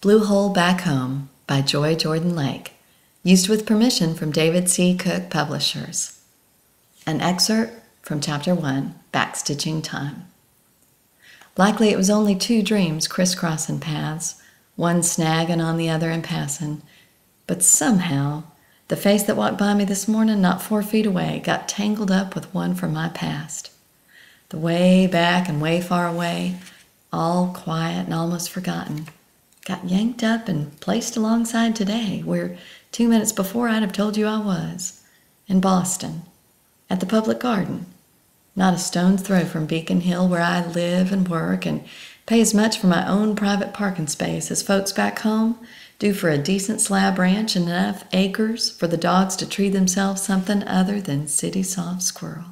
Blue Hole Back Home by Joy Jordan Lake, used with permission from David C. Cook Publishers. An excerpt from Chapter 1, Backstitching Time. Likely it was only two dreams crisscrossing paths, one snagging on the other and passing, but somehow the face that walked by me this morning not 4 feet away got tangled up with one from my past. The way back and way far away, all quiet and almost forgotten, got yanked up and placed alongside today, where 2 minutes before I'd have told you I was, in Boston, at the Public Garden, not a stone's throw from Beacon Hill, where I live and work and pay as much for my own private parking space as folks back home do for a decent slab ranch and enough acres for the dogs to treat themselves something other than city soft squirrel.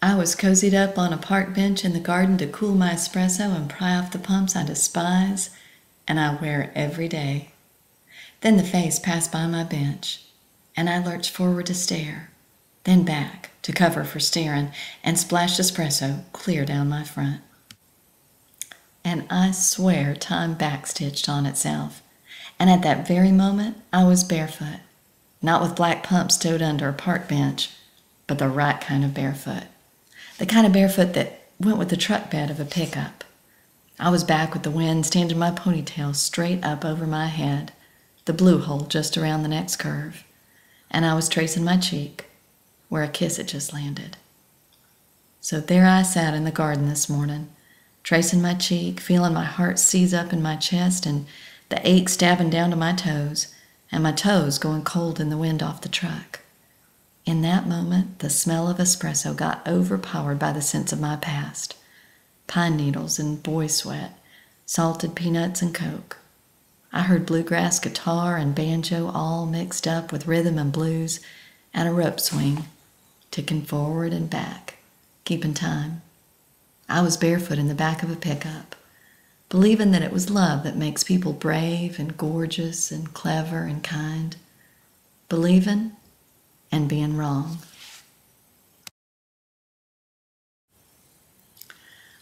I was cozied up on a park bench in the garden to cool my espresso and pry off the pumps I despise and I wear every day. Then the face passed by my bench, and I lurched forward to stare, then back to cover for staring, and splashed espresso clear down my front. And I swear time backstitched on itself, and at that very moment I was barefoot, not with black pumps stowed under a park bench, but the right kind of barefoot. The kind of barefoot that went with the truck bed of a pickup. I was back with the wind standing my ponytail straight up over my head, the blue hole just around the next curve, and I was tracing my cheek where a kiss had just landed. So there I sat in the garden this morning, tracing my cheek, feeling my heart seize up in my chest and the ache stabbing down to my toes, and my toes going cold in the wind off the truck. In that moment, the smell of espresso got overpowered by the sense of my past. Pine needles and boy sweat, salted peanuts and Coke. I heard bluegrass guitar and banjo all mixed up with rhythm and blues, and a rope swing, ticking forward and back, keeping time. I was barefoot in the back of a pickup, believing that it was love that makes people brave and gorgeous and clever and kind. Believing and being wrong.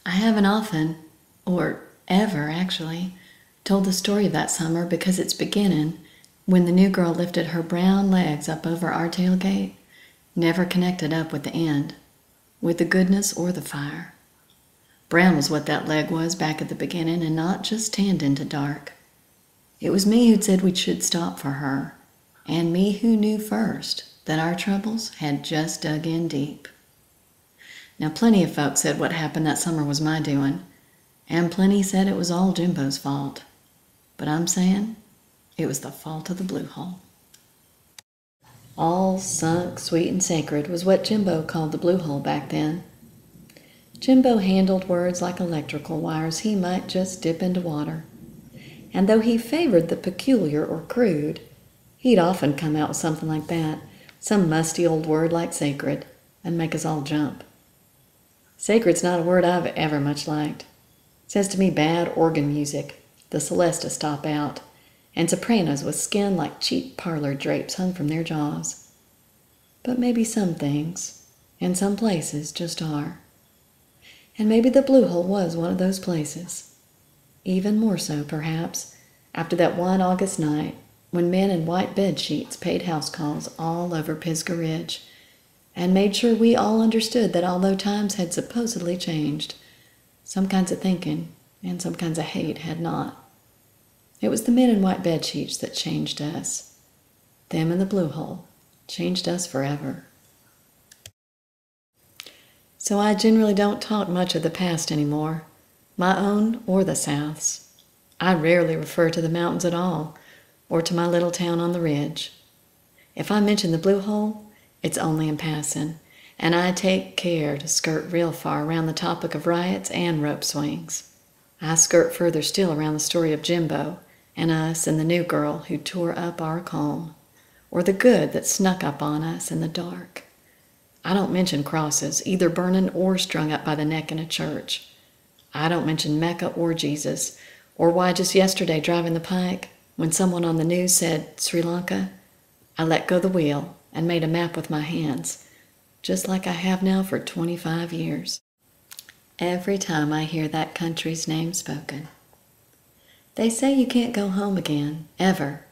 I haven't often, or ever actually, told the story of that summer because it's beginning when the new girl lifted her brown legs up over our tailgate, never connected up with the end, with the goodness or the fire. Brown was what that leg was back at the beginning, and not just tanned into dark. It was me who'd said we should stop for her, and me who knew first that our troubles had just dug in deep. Now, plenty of folks said what happened that summer was my doing, and plenty said it was all Jimbo's fault. But I'm saying it was the fault of the blue hole. All sunk, sweet, and sacred was what Jimbo called the blue hole back then. Jimbo handled words like electrical wires he might just dip into water. And though he favored the peculiar or crude, he'd often come out with something like that, some musty old word like sacred, and make us all jump. Sacred's not a word I've ever much liked. It says to me bad organ music, the Celestas stop out, and sopranos with skin like cheap parlor drapes hung from their jaws. But maybe some things, and some places, just are. And maybe the blue hole was one of those places. Even more so, perhaps, after that one August night when men in white bed sheets paid house calls all over Pisgah Ridge and made sure we all understood that although times had supposedly changed, some kinds of thinking and some kinds of hate had not. It was the men in white bed sheets that changed us. Them in the blue hole changed us forever. So I generally don't talk much of the past anymore, my own or the South's. I rarely refer to the mountains at all, or to my little town on the ridge. If I mention the blue hole, it's only in passing, and I take care to skirt real far around the topic of riots and rope swings. I skirt further still around the story of Jimbo and us and the new girl who tore up our calm, or the good that snuck up on us in the dark. I don't mention crosses, either burning or strung up by the neck in a church. I don't mention Mecca or Jesus, or why just yesterday driving the pike, when someone on the news said Sri Lanka, I let go the wheel and made a map with my hands, just like I have now for 25 years. Every time I hear that country's name spoken. They say you can't go home again, ever.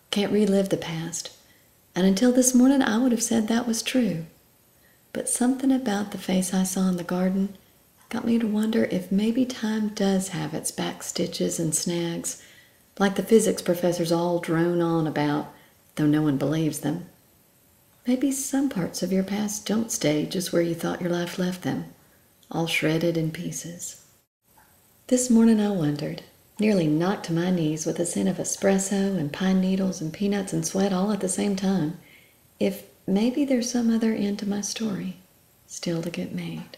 Can't relive the past. And until this morning, I would have said that was true. But something about the face I saw in the garden got me to wonder if maybe time does have its back stitches and snags, like the physics professors all drone on about, though no one believes them. Maybe some parts of your past don't stay just where you thought your life left them, all shredded in pieces. This morning I wondered, nearly knocked to my knees with a scent of espresso and pine needles and peanuts and sweat all at the same time, if maybe there's some other end to my story still to get made.